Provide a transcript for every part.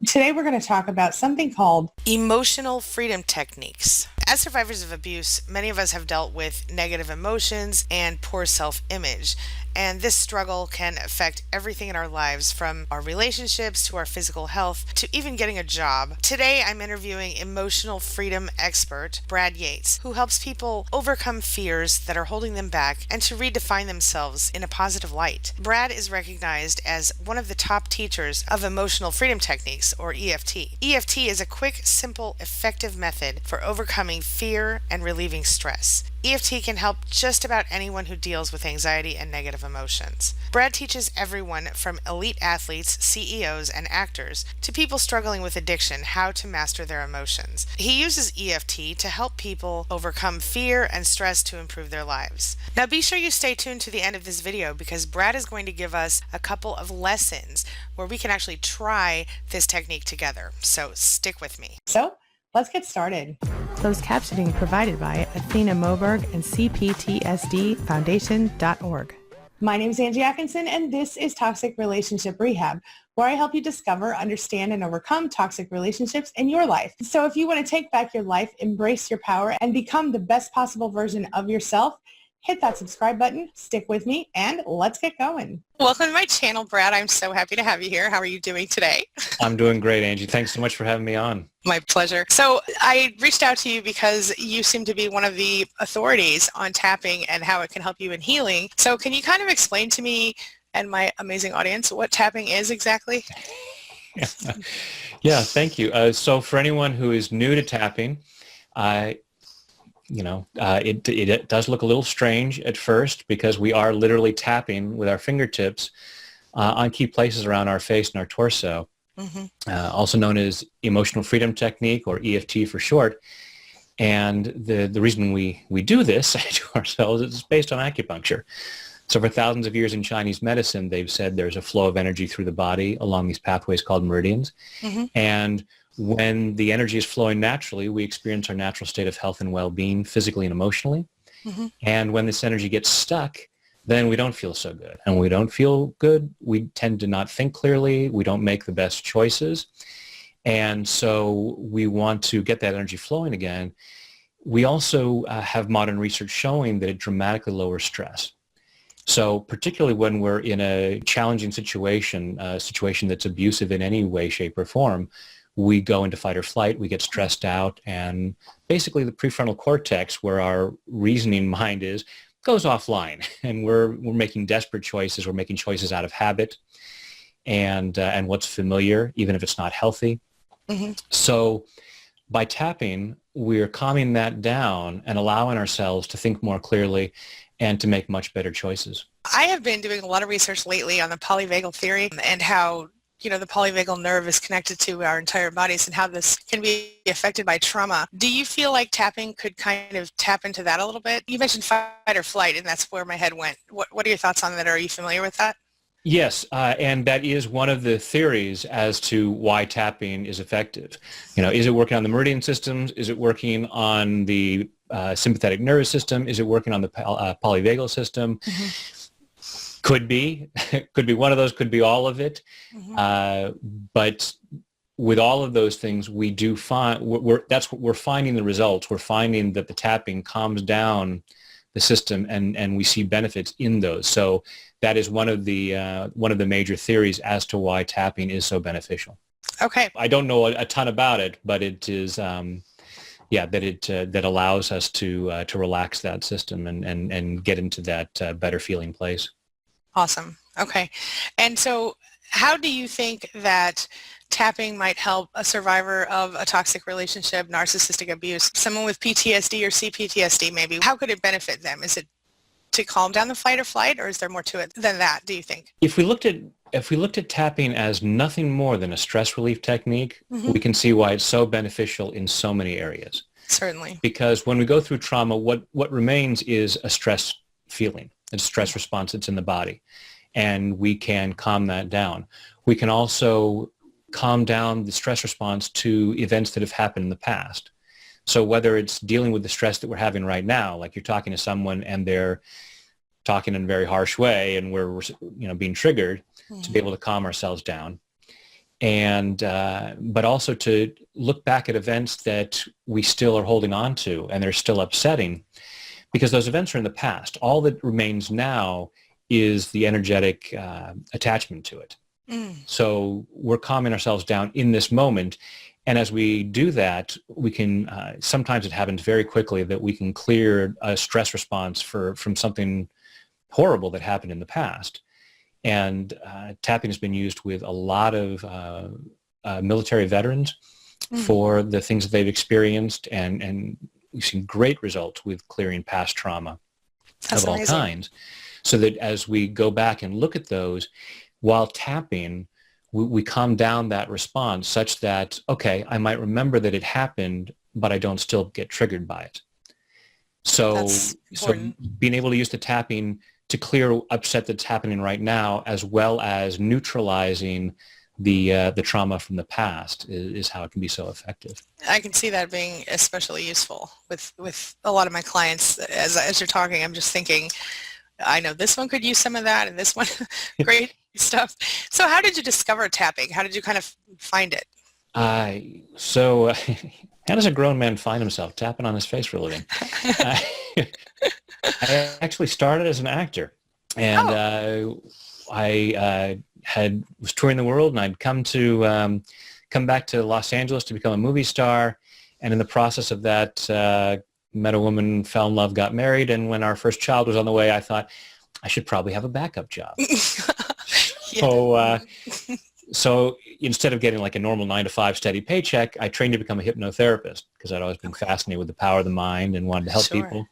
Today we're going to talk about something called Emotional freedom techniques. As survivors of abuse, many of us have dealt with negative emotions and poor self-image. And this struggle can affect everything in our lives, from our relationships to our physical health to even getting a job. Today, I'm interviewing emotional freedom expert Brad Yates, who helps people overcome fears that are holding them back and to redefine themselves in a positive light. Brad is recognized as one of the top teachers of emotional freedom techniques, or EFT. EFT is a quick, simple, effective method for overcoming fear and relieving stress. EFT can help just about anyone who deals with anxiety and negative emotions. Brad teaches everyone from elite athletes, CEOs, and actors to people struggling with addiction how to master their emotions. He uses EFT to help people overcome fear and stress to improve their lives. Now be sure you stay tuned to the end of this video, because Brad is going to give us a couple of lessons where we can actually try this technique together. So stick with me. So let's get started. Closed captioning provided by Athena Moberg and CPTSDFoundation.org. My name is Angie Atkinson, and this is Toxic Relationship Rehab, where I help you discover, understand, and overcome toxic relationships in your life. So if you want to take back your life, embrace your power, and become the best possible version of yourself, hit that subscribe button, stick with me, and let's get going. Welcome to my channel, Brad. I'm so happy to have you here. How are you doing today? I'm doing great, Angie. Thanks so much for having me on. My pleasure. So I reached out to you because you seem to be one of the authorities on tapping and how it can help you in healing. So can you kind of explain to me and my amazing audience what tapping is exactly? Yeah, thank you. So for anyone who is new to tapping, it does look a little strange at first, because we are literally tapping with our fingertips on key places around our face and our torso, also known as emotional freedom technique, or EFT for short. And the reason we do this to ourselves is based on acupuncture. So for thousands of years in Chinese medicine, they've said there's a flow of energy through the body along these pathways called meridians. And when the energy is flowing naturally, we experience our natural state of health and well-being physically and emotionally. And when this energy gets stuck, then we don't feel so good. And when we don't feel good, we tend to not think clearly. We don't make the best choices. And so we want to get that energy flowing again. We also have modern research showing that it dramatically lowers stress. So particularly when we're in a challenging situation, a situation that's abusive in any way, shape, or form, we go into fight or flight, we get stressed out, and basically the prefrontal cortex, where our reasoning mind is, goes offline, and we're making desperate choices. We're making choices out of habit and what's familiar, even if it's not healthy. So by tapping, we're calming that down and allowing ourselves to think more clearly and to make much better choices. I have been doing a lot of research lately on the polyvagal theory and how the polyvagal nerve is connected to our entire bodies and how this can be affected by trauma. Do you feel like tapping could kind of tap into that a little bit? You mentioned fight or flight, and that's where my head went. What are your thoughts on that? Are you familiar with that? Yes, and that is one of the theories as to why tapping is effective. Is it working on the meridian systems? Is it working on the sympathetic nervous system? Is it working on the polyvagal system? Could be. Could be one of those, could be all of it. But with all of those things, we do find, we're finding the results. We're finding that the tapping calms down the system, and we see benefits in those. So that is one of the major theories as to why tapping is so beneficial. Okay. I don't know a ton about it, but it is, that allows us to relax that system and get into that better feeling place. Awesome. Okay. And so how do you think that tapping might help a survivor of a toxic relationship, narcissistic abuse, someone with PTSD or CPTSD maybe? How could it benefit them? Is it to calm down the fight or flight, or is there more to it than that, do you think? If we looked at tapping as nothing more than a stress relief technique, we can see why it's so beneficial in so many areas. Certainly. Because when we go through trauma, what remains is a stress feeling, a stress response that's in the body, and we can calm that down. We can also calm down the stress response to events that have happened in the past. So whether it's dealing with the stress that we're having right now, like you're talking to someone and they're talking in a very harsh way and we're being triggered, to be able to calm ourselves down. and but also to look back at events that we still are holding on to and they're still upsetting, because those events are in the past. All that remains now is the energetic attachment to it. So we're calming ourselves down in this moment. And as we do that, we can, sometimes it happens very quickly that we can clear a stress response from something horrible that happened in the past. And tapping has been used with a lot of military veterans for the things that they've experienced. And we've seen great results with clearing past trauma of all kinds. So that as we go back and look at those, while tapping, we calm down that response such that, okay, I might remember that it happened, but I don't still get triggered by it. So being able to use the tapping to clear upset that's happening right now, as well as neutralizing the trauma from the past, is how it can be so effective. I can see that being especially useful with a lot of my clients. As you're talking, I'm just thinking, I know this one could use some of that, and this one, great stuff. So how did you discover tapping? How did you kind of find it? How does a grown man find himself tapping on his face for a living? I actually started as an actor, and I was touring the world, and I'd come back to Los Angeles to become a movie star, and in the process of that, met a woman, fell in love, got married, and when our first child was on the way, I thought I should probably have a backup job. So instead of getting like a normal 9-to-5 steady paycheck, I trained to become a hypnotherapist because I'd always been fascinated with the power of the mind and wanted to help people.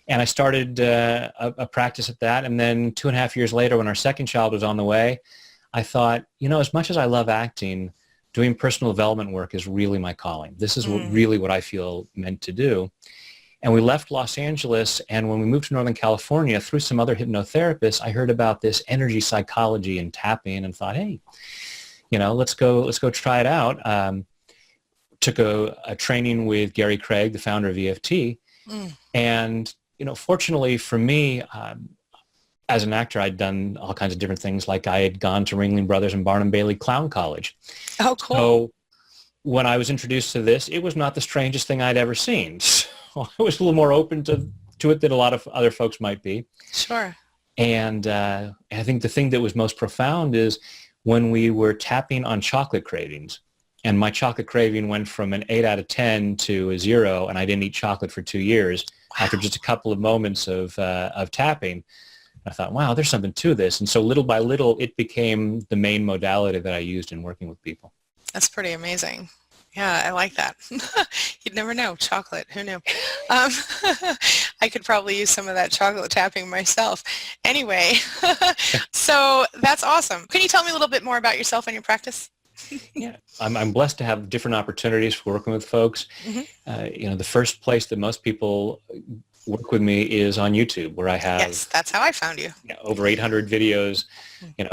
And I started a practice at that. And then 2.5 years later, when our second child was on the way, I thought, as much as I love acting, doing personal development work is really my calling. This is really what I feel meant to do. And we left Los Angeles, and when we moved to Northern California, through some other hypnotherapists, I heard about this energy psychology and tapping and thought, hey, let's go try it out. Took a training with Gary Craig, the founder of EFT. And, fortunately for me, as an actor, I'd done all kinds of different things. Like I had gone to Ringling Brothers and Barnum Bailey Clown College. Oh, cool. So when I was introduced to this, it was not the strangest thing I'd ever seen. So I was a little more open to it than a lot of other folks might be. Sure. And I think the thing that was most profound is when we were tapping on chocolate cravings, and my chocolate craving went from an 8 out of 10 to a 0, and I didn't eat chocolate for 2 years. After just a couple of moments of tapping. I thought, wow, there's something to this. And so little by little, it became the main modality that I used in working with people. That's pretty amazing. Yeah, I like that. You'd never know. Chocolate. Who knew? I could probably use some of that chocolate tapping myself. Anyway, so that's awesome. Can you tell me a little bit more about yourself and your practice? Yeah, I'm blessed to have different opportunities for working with folks. The first place that most people work with me is on YouTube, where I have that's how I found you. Over 800 videos.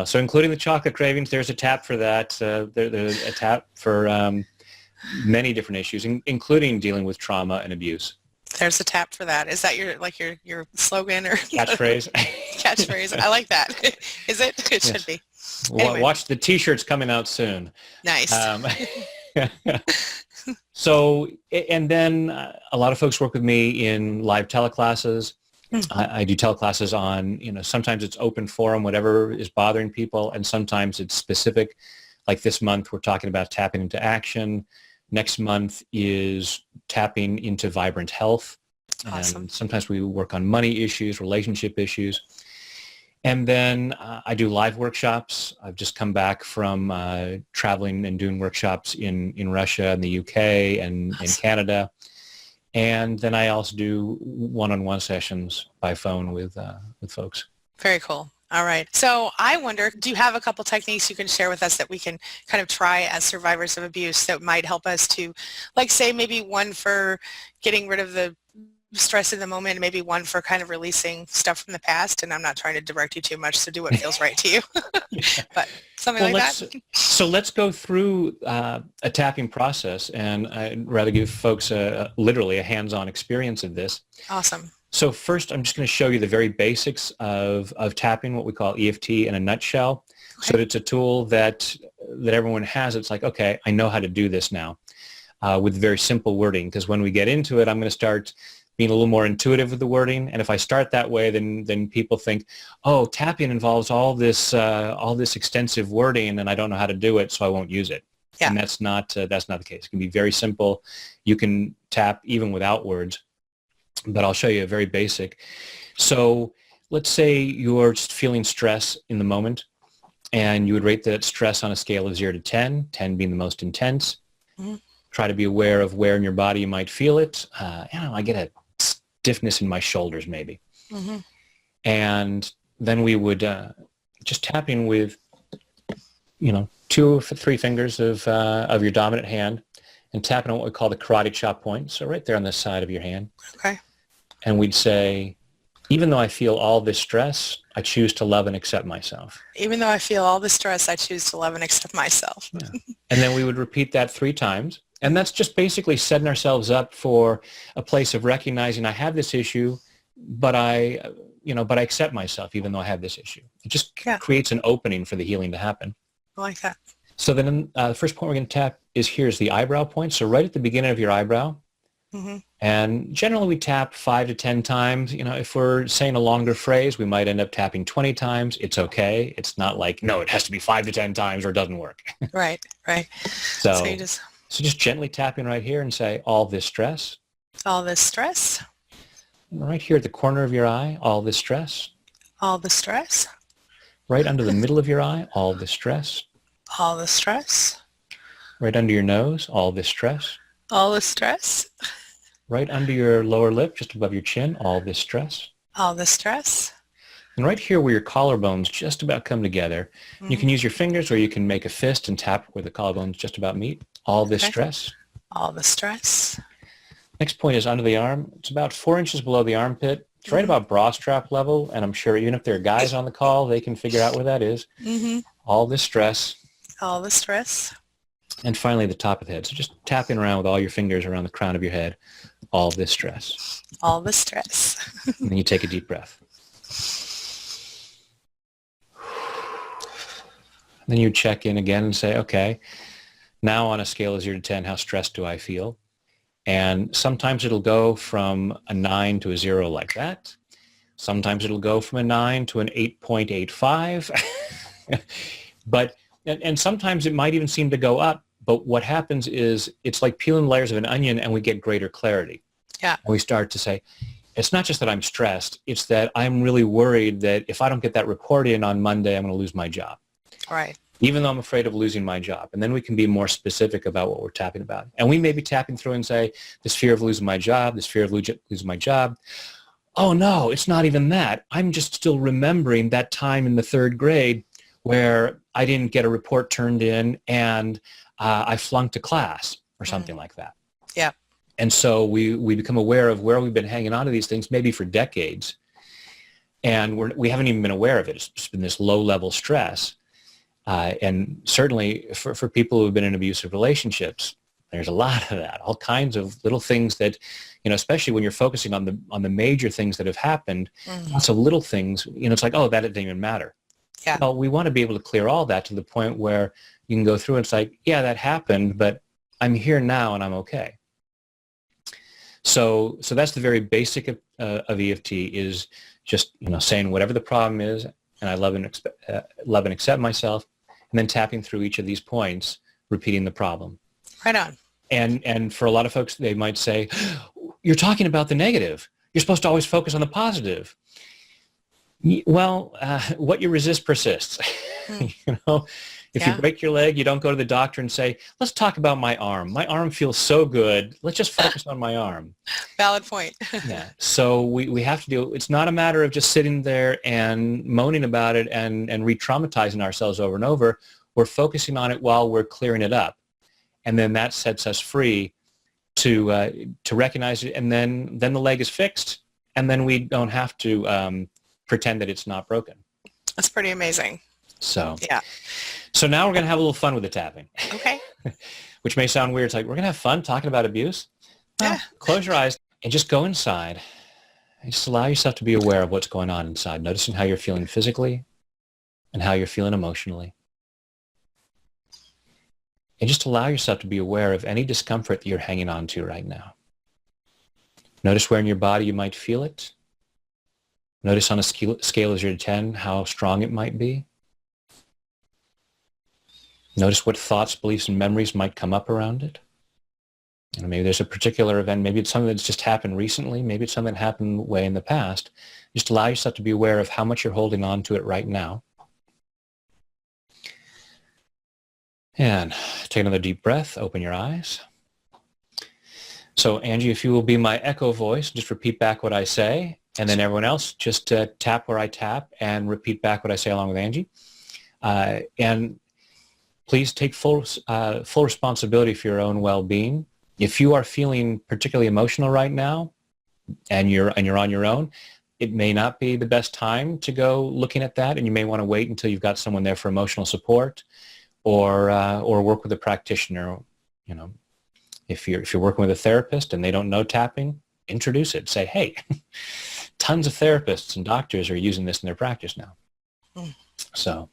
So including the chocolate cravings, there's a tap for that. There's a tap for many different issues, including dealing with trauma and abuse. There's a tap for that. Is that your slogan or catchphrase? Catchphrase. I like that. Is it? It should be. Anyway. Watch the T-shirts coming out soon. Nice. So, and then a lot of folks work with me in live teleclasses. I do teleclasses on, sometimes it's open forum, whatever is bothering people, and sometimes it's specific. Like this month, we're talking about tapping into action. Next month is tapping into vibrant health. Awesome. And sometimes we work on money issues, relationship issues. And then I do live workshops. I've just come back from traveling and doing workshops in Russia and the UK and in Canada. And then I also do one-on-one sessions by phone with folks. Very cool. All right. So I wonder, do you have a couple techniques you can share with us that we can kind of try as survivors of abuse that might help us to, like, say, maybe one for getting rid of the stress in the moment, and maybe one for kind of releasing stuff from the past? And I'm not trying to direct you too much, so do what feels right to you. But something like that. So let's go through a tapping process, and I'd rather give folks literally a hands-on experience of this. Awesome. So first, I'm just going to show you the very basics of tapping, what we call EFT in a nutshell. So it's a tool that everyone has. It's like, okay, I know how to do this now with very simple wording, because when we get into it, I'm going to start being a little more intuitive with the wording. And if I start that way, then people think, oh, tapping involves all this extensive wording, and I don't know how to do it, so I won't use it. Yeah. And that's not the case. It can be very simple. You can tap even without words, but I'll show you a very basic. So let's say you're just feeling stress in the moment, and you would rate that stress on a scale of 0 to 10, 10 being the most intense. Mm-hmm. Try to be aware of where in your body you might feel it. I get a stiffness in my shoulders maybe. Mm-hmm. And then we would just tapping with, 2 or 3 fingers of your dominant hand, and tapping on what we call the karate chop point. So right there on the side of your hand. Okay. And we'd say, even though I feel all this stress, I choose to love and accept myself. Even though I feel all this stress, I choose to love and accept myself. Yeah. And then we would repeat that 3 times. And that's just basically setting ourselves up for a place of recognizing I have this issue, but I accept myself even though I have this issue. It just creates an opening for the healing to happen. I like that. So then the first point we're going to tap here's the eyebrow point. So right at the beginning of your eyebrow. Mm-hmm. And generally we tap 5 to 10 times. If we're saying a longer phrase, we might end up tapping 20 times. It's okay. It's not like, no, it has to be 5 to 10 times or it doesn't work. Right. So just gently tapping right here and say, all this stress. All this stress. And right here at the corner of your eye, all this stress. All the stress. Right under the middle of your eye, all this stress. All the stress. Right under your nose, all this stress. All the stress. Right under your lower lip, just above your chin, all this stress. All the stress. And right here where your collarbones just about come together, you can use your fingers or you can make a fist and tap where the collarbones just about meet. All this stress. All the stress. Next point is under the arm. It's about 4 inches below the armpit. It's right about bra strap level, and I'm sure even if there are guys on the call, they can figure out where that is. Mm-hmm. All this stress. All the stress. And finally, the top of the head. So just tapping around with all your fingers around the crown of your head. All this stress. All the stress. And then you take a deep breath. Then you check in again and say, okay, now on a scale of 0 to 10, how stressed do I feel? And sometimes it'll go from a 9 to a 0 like that. Sometimes it'll go from a 9 to an 8.85. And sometimes it might even seem to go up. But what happens is it's like peeling layers of an onion and we get greater clarity. Yeah. And we start to say, it's not just that I'm stressed. It's that I'm really worried that if I don't get that report in on Monday, I'm going to lose my job. Right. Even though I'm afraid of losing my job. And then we can be more specific about what we're tapping about. And we may be tapping through and say, this fear of losing my job, this fear of losing my job. Oh, no, it's not even that. I'm just still remembering that time in the 3rd grade where I didn't get a report turned in and I flunked a class or something like that. Yeah. And so we become aware of where we've been hanging on to these things, maybe for decades. And we haven't even been aware of it. It's just been this low-level stress. And certainly for people who have been in abusive relationships, there's a lot of that, all kinds of little things that, especially when you're focusing on the major things that have happened, lots of little things, it's like, oh, that didn't even matter. Yeah. Well, we want to be able to clear all that to the point where you can go through and it's like, yeah, that happened, but I'm here now and I'm okay. So that's the very basic of EFT is just, saying whatever the problem is, and I love and accept myself, and then tapping through each of these points, repeating the problem. Right on. And for a lot of folks, they might say, you're talking about the negative. You're supposed to always focus on the positive. Well, what you resist persists. If you break your leg, you don't go to the doctor and say, let's talk about my arm. My arm feels so good. Let's just focus on my arm. Valid point. Yeah. So we have to do, it's not a matter of just sitting there and moaning about it and re-traumatizing ourselves over and over. We're focusing on it while we're clearing it up. And then that sets us free to recognize it. And then the leg is fixed. And then we don't have to pretend that it's not broken. That's pretty amazing. So yeah. So now we're going to have a little fun with the tapping. Okay. Which may sound weird. It's like, we're going to have fun talking about abuse? Well, close your eyes and just go inside. And just allow yourself to be aware of what's going on inside, noticing how you're feeling physically, and how you're feeling emotionally. And just allow yourself to be aware of any discomfort that you're hanging on to right now. Notice where in your body you might feel it. Notice on a scale of 0 to 10 how strong it might be. Notice what thoughts, beliefs, and memories might come up around it. And maybe there's a particular event. Maybe it's something that's just happened recently. Maybe it's something that happened way in the past. Just allow yourself to be aware of how much you're holding on to it right now. And take another deep breath. Open your eyes. So Angie, if you will be my echo voice, just repeat back what I say. And then everyone else, just tap where I tap and repeat back what I say along with Angie. And please take full responsibility for your own well-being. If you are feeling particularly emotional right now and you're on your own, it may not be the best time to go looking at that, and you may want to wait until you've got someone there for emotional support, or work with a practitioner. You know, if you're working with a therapist and they don't know tapping, introduce it. Say, hey, tons of therapists and doctors are using this in their practice now. So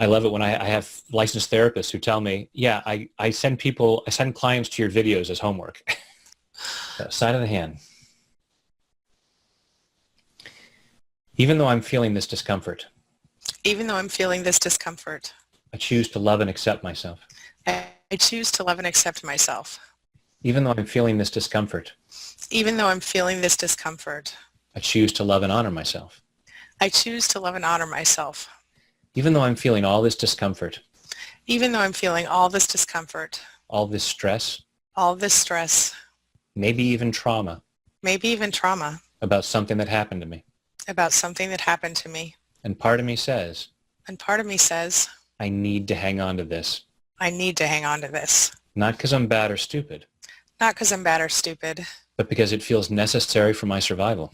I love it when I have licensed therapists who tell me, yeah, I send clients to your videos as homework. Side of the hand. Even though I'm feeling this discomfort, I choose to love and accept myself. I choose to love and accept myself. Even though I'm feeling this discomfort, I choose to love and honor myself. I choose to love and honor myself. Even though I'm feeling all this discomfort, all this stress, maybe even trauma about something that happened to me. And part of me says, I need to hang on to this. Not because I'm bad or stupid, but because it feels necessary for my survival.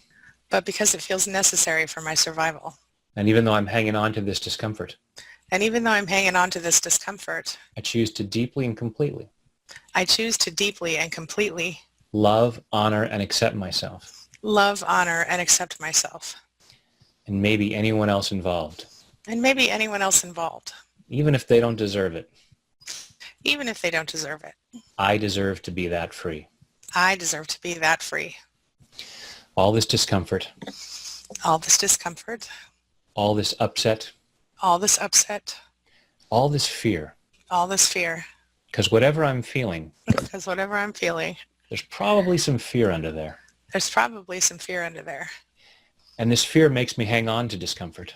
And even though I'm hanging on to this discomfort, I choose to deeply and completely love, honor, and accept myself. And maybe anyone else involved. Even if they don't deserve it. I deserve to be that free. All this discomfort. All this upset. All this fear. Because whatever I'm feeling, there's probably some fear under there. And this fear makes me hang on to discomfort.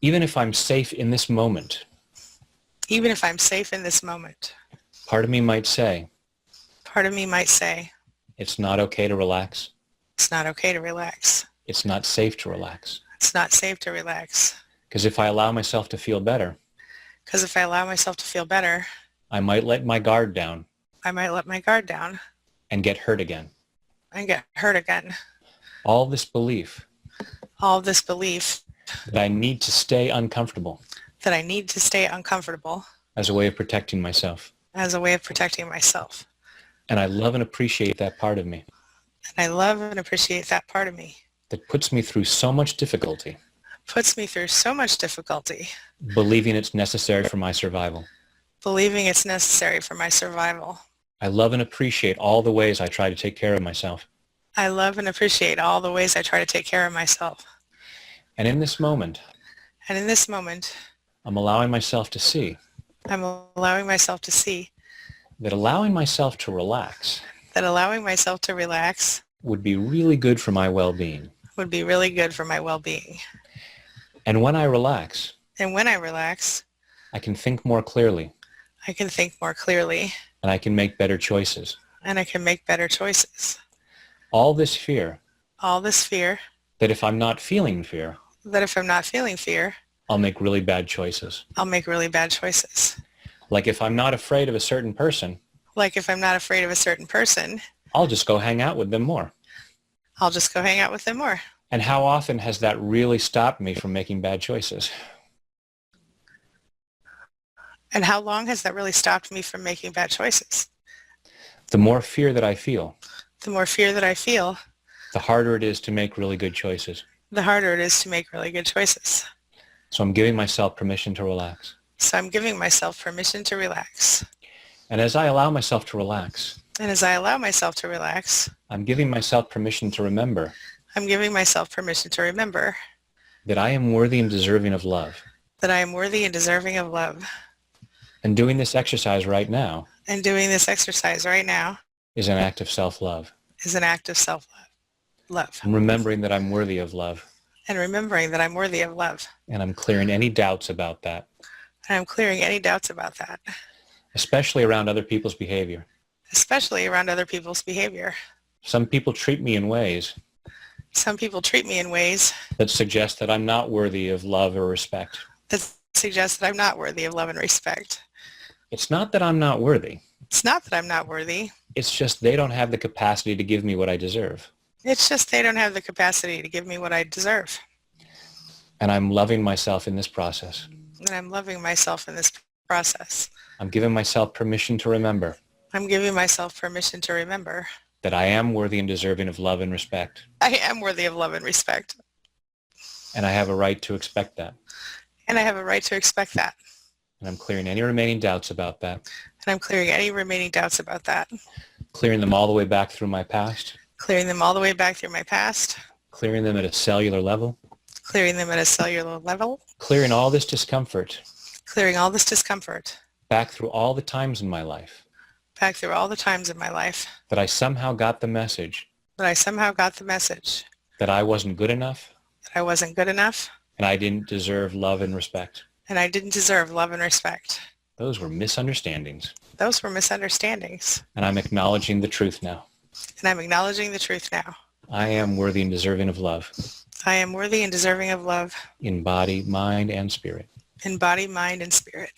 Even if I'm safe in this moment, part of me might say, it's not okay to relax. It's not safe to relax. Because if I allow myself to feel better, I might let my guard down and get hurt again. All this belief that I need to stay uncomfortable as a way of protecting myself. And I love and appreciate that part of me. That puts me through so much difficulty. Believing it's necessary for my survival. I love and appreciate all the ways I try to take care of myself. And in this moment, I'm allowing myself to see that allowing myself to relax would be really good for my well-being. And when I relax, I can think more clearly. And I can make better choices. All this fear that if I'm not feeling fear, I'll make really bad choices. Like if I'm not afraid of a certain person, I'll just go hang out with them more. And how often has that really stopped me from making bad choices? And how long has that really stopped me from making bad choices? The more fear that I feel, The more fear that I feel, the harder it is to make really good choices. the harder it is to make really good choices. So I'm giving myself permission to relax. So I'm giving myself permission to relax. And as I allow myself to relax, And as I allow myself to relax, I'm giving myself permission to remember I'm giving myself permission to remember that I am worthy and deserving of love. that I am worthy and deserving of love. And doing this exercise right now And doing this exercise right now is an act of self-love. is an act of self-love. I'm remembering that I'm worthy of love. And remembering that I'm worthy of love. And I'm clearing any doubts about that, And I'm clearing any doubts about that, especially around other people's behavior. especially around other people's behavior. Some people treat me in ways Some people treat me in ways that suggest that I'm not worthy of love or respect. that suggest that I'm not worthy of love and respect. It's not that I'm not worthy. It's not that I'm not worthy. It's just they don't have the capacity to give me what I deserve. It's just they don't have the capacity to give me what I deserve. And I'm loving myself in this process. And I'm loving myself in this process. I'm giving myself permission to remember I'm giving myself permission to remember that I am worthy and deserving of love and respect. I am worthy of love and respect. And I have a right to expect that. And I have a right to expect that. And I'm clearing any remaining doubts about that, And I'm clearing any remaining doubts about that. clearing them all the way back through my past, Clearing them all the way back through my past. clearing them at a cellular level, Clearing them at a cellular level. clearing all this discomfort Clearing all this discomfort. back through all the times in my life Back through all the times in my life that I somehow got the message that I somehow got the message that I wasn't good enough that I wasn't good enough and I didn't deserve love and respect. and I didn't deserve love and respect. Those were misunderstandings. Those were misunderstandings. And I'm acknowledging the truth now. And I'm acknowledging the truth now. I am worthy and deserving of love I am worthy and deserving of love in body, mind, and spirit. in body, mind, and spirit.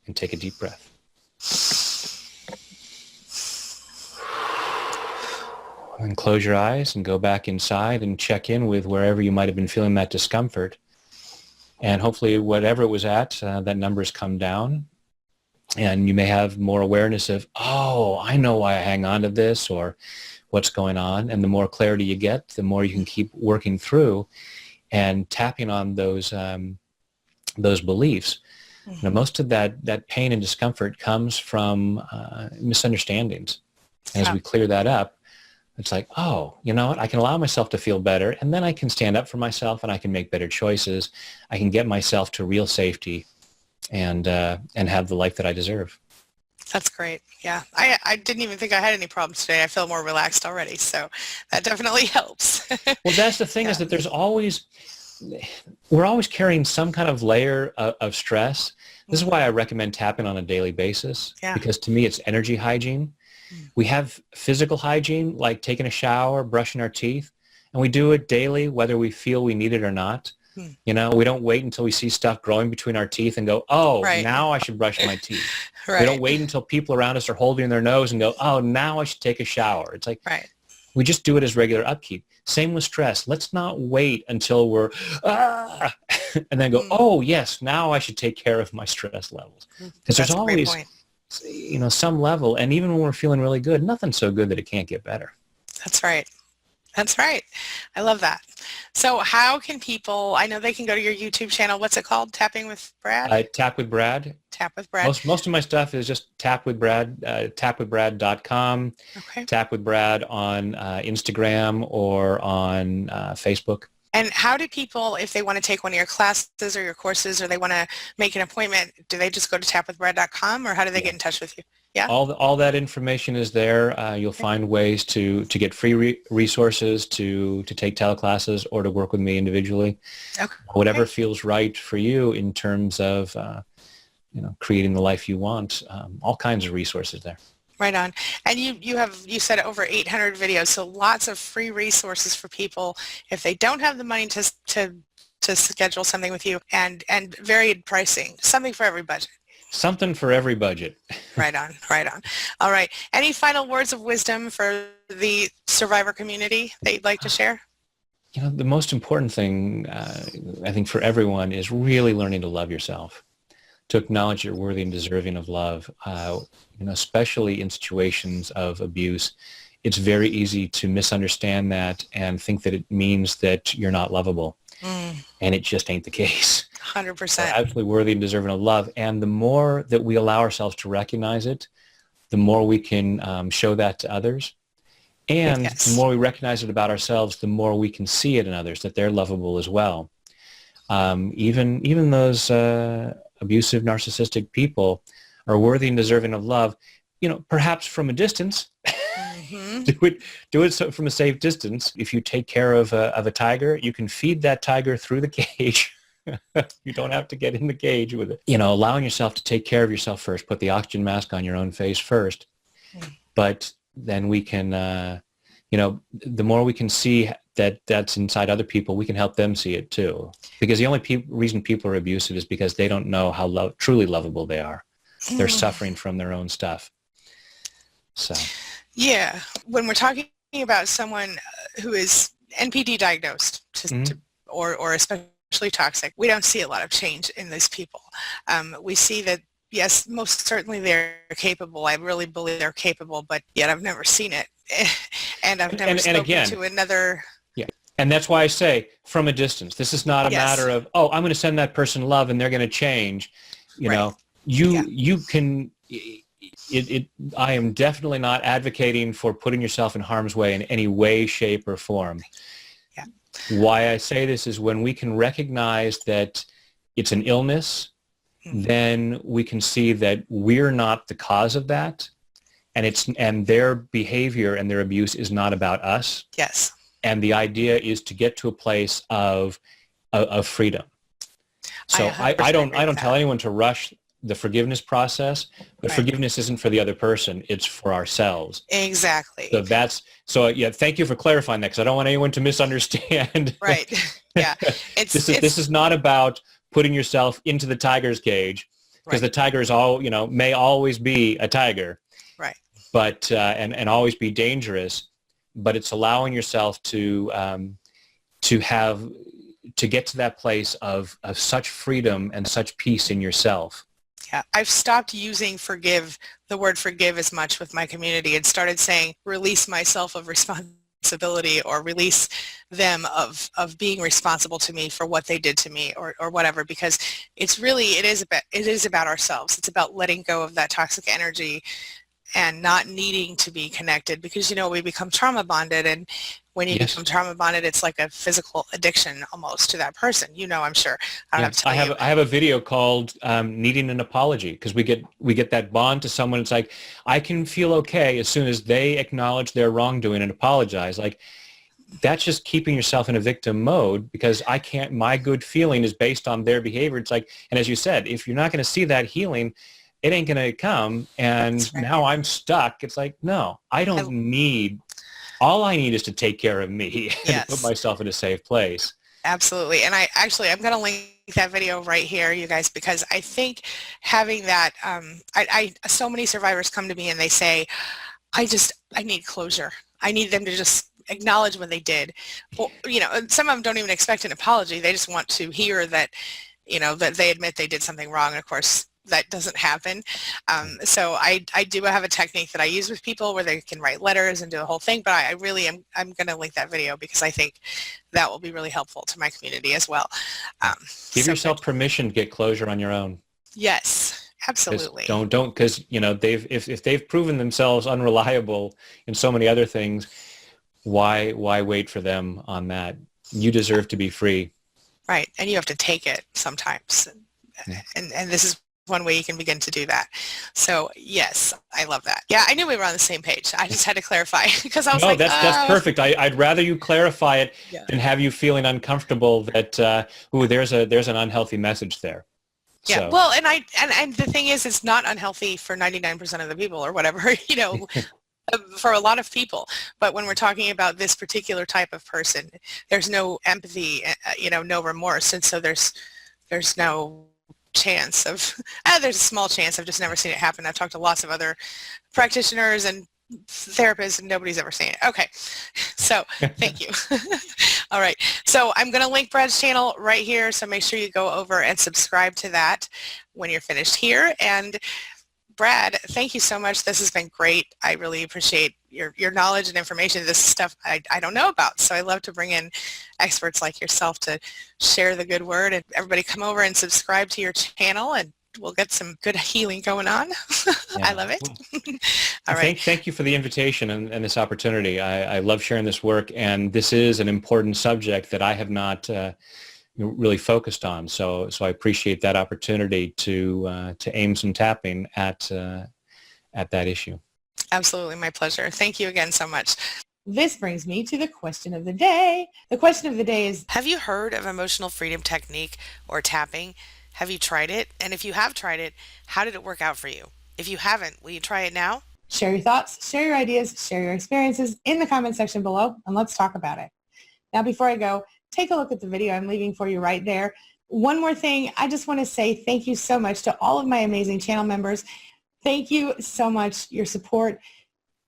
And take a deep breath. And close your eyes and go back inside and check in with wherever you might have been feeling that discomfort. And hopefully whatever it was at, that number's come down. And you may have more awareness of, oh, I know why I hang on to this or what's going on. And the more clarity you get, the more you can keep working through and tapping on those beliefs. You know, most of that pain and discomfort comes from misunderstandings. And as we clear that up, it's like, oh, you know what? I can allow myself to feel better, and then I can stand up for myself, and I can make better choices. I can get myself to real safety, and have the life that I deserve. That's great. Yeah. I didn't even think I had any problems today. I feel more relaxed already. So that definitely helps. Well, that's the thing is that we're always carrying some kind of layer of stress. This is why I recommend tapping on a daily basis, because to me it's energy hygiene. We have physical hygiene, like taking a shower, brushing our teeth, and we do it daily, whether we feel we need it or not. You know, we don't wait until we see stuff growing between our teeth and go, oh, now I should brush my teeth. We don't wait until people around us are holding their nose and go, oh, now I should take a shower. It's like, we just do it as regular upkeep. Same with stress. Let's not wait until we're, and then go, oh, yes, now I should take care of my stress levels. Because there's always, you know, some level. And even when we're feeling really good, nothing's so good that it can't get better. That's right. That's right. I love that. So how can people, I know they can go to your YouTube channel. What's it called? Tapping with Brad? Tap with Brad. Tap with Brad. Most of my stuff is just tap with Brad, tapwithbrad.com. Okay. Tap with Brad on Instagram or on Facebook. And how do people, if they want to take one of your classes or your courses or they want to make an appointment, do they just go to tapwithbrad.com or how do they get in touch with you? Yeah. All that information is there. You'll find ways to get free resources, to take teleclasses or to work with me individually. Okay. Whatever feels right for you in terms of creating the life you want. All kinds of resources there. Right on. And you said over 800 videos, so lots of free resources for people if they don't have the money to schedule something with you, and varied pricing, something for every budget. Something for every budget. Right on, right on. All right. Any final words of wisdom for the survivor community that you'd like to share? You know, the most important thing, I think, for everyone is really learning to love yourself, to acknowledge you're worthy and deserving of love, especially in situations of abuse. it's very easy to misunderstand that and think that it means that you're not lovable. And it just ain't the case. 100%. We're absolutely worthy and deserving of love. And the more that we allow ourselves to recognize it, the more we can show that to others. And the more we recognize it about ourselves, the more we can see it in others, that they're lovable as well. Even those abusive, narcissistic people are worthy and deserving of love, perhaps from a distance. Do it from a safe distance. If you take care of a tiger, you can feed that tiger through the cage. You don't have to get in the cage with it. Allowing yourself to take care of yourself first. Put the oxygen mask on your own face first. But then we can, the more we can see that's inside other people, we can help them see it too. Because the only reason people are abusive is because they don't know how truly lovable they are. They're suffering from their own stuff. So. Yeah. When we're talking about someone who is NPD diagnosed or especially toxic, we don't see a lot of change in these people. We see that, yes, most certainly they're capable. I really believe they're capable, but yet I've never seen it. And I've never spoken to another. Yeah. And that's why I say from a distance. This is not a matter of, I'm going to send that person love and they're going to change. You can... I am definitely not advocating for putting yourself in harm's way in any way, shape, or form. Yeah. Why I say this is when we can recognize that it's an illness, then we can see that we're not the cause of that, and their behavior and their abuse is not about us. Yes. And the idea is to get to a place of freedom. So I don't tell anyone to rush the forgiveness process, but forgiveness isn't for the other person, it's for ourselves. Exactly. So thank you for clarifying that, because I don't want anyone to misunderstand. Right. Yeah. This is not about putting yourself into the tiger's cage, because the tiger is may always be a tiger. Right. But and always be dangerous, but it's allowing yourself to get to that place of such freedom and such peace in yourself. Yeah, I've stopped using the word forgive as much with my community, and started saying release myself of responsibility, or release them of being responsible to me for what they did to me, or whatever, because it is about ourselves. It's about letting go of that toxic energy and not needing to be connected, because we become trauma bonded, and when you become trauma bonded, it's like a physical addiction almost to that person. I'm sure. I have a video called "Needing an Apology," because we get that bond to someone. It's like, I can feel okay as soon as they acknowledge their wrongdoing and apologize. Like, that's just keeping yourself in a victim mode, because my good feeling is based on their behavior. It's like, and as you said, if you're not going to see that healing, it ain't going to come. And now I'm stuck. It's like, no, I don't need. All I need is to take care of me and put myself in a safe place. Absolutely. And I'm going to link that video right here, you guys, because I think having that, so many survivors come to me and they say, I need closure. I need them to just acknowledge what they did. Well, some of them don't even expect an apology. They just want to hear that, that they admit they did something wrong. And of course, that doesn't happen. So I do have a technique that I use with people where they can write letters and do the whole thing, but I'm going to link that video, because I think that will be really helpful to my community as well. Give yourself permission to get closure on your own. Yes, absolutely. Don't, because if they've proven themselves unreliable in so many other things, why wait for them on that? You deserve to be free. Right, and you have to take it sometimes, and this is one way you can begin to do that. So yes, I love that. Yeah, I knew we were on the same page. I just had to clarify, because I was that's perfect. I'd rather you clarify it than have you feeling uncomfortable that there's an unhealthy message there. Yeah. So. Well, and the thing is, it's not unhealthy for 99% of the people or whatever, for a lot of people. But when we're talking about this particular type of person, there's no empathy, no remorse, and so there's no chance of, there's a small chance. I've just never seen it happen. I've talked to lots of other practitioners and therapists, and nobody's ever seen it. Okay, so thank you. All right, so I'm going to link Brad's channel right here, so make sure you go over and subscribe to that when you're finished here. And Brad, thank you so much. This has been great. I really appreciate your knowledge and information. This is stuff I don't know about. So I love to bring in experts like yourself to share the good word. And everybody come over and subscribe to your channel, and we'll get some good healing going on. Yeah. I love it. All right. Thank you for the invitation and this opportunity. I love sharing this work, and this is an important subject that I have not really focused on. So I appreciate that opportunity to aim some tapping at that issue. Absolutely, my pleasure. Thank you again so much. This brings me to the question of the day. The question of the day is, have you heard of emotional freedom technique or tapping? Have you tried it? And if you have tried it, how did it work out for you? If you haven't, will you try it now? share your thoughts, share your ideas, share your experiences in the comment section below, and let's talk about it. Now, before I go, take a look at the video I'm leaving for you right there. One more thing, I just want to say thank you so much to all of my amazing channel members. Thank you so much. Your support,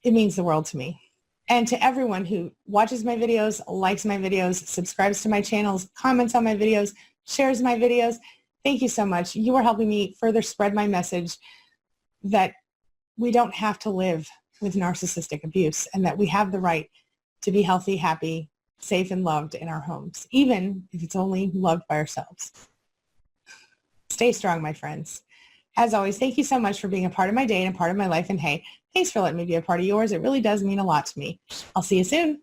it means the world to me. And to everyone who watches my videos, likes my videos, subscribes to my channels, comments on my videos, shares my videos, thank you so much. You are helping me further spread my message that we don't have to live with narcissistic abuse and that we have the right to be healthy, happy, safe, and loved in our homes, even if it's only loved by ourselves. Stay strong, my friends. As always, thank you so much for being a part of my day and a part of my life. And hey, thanks for letting me be a part of yours. It really does mean a lot to me. I'll see you soon.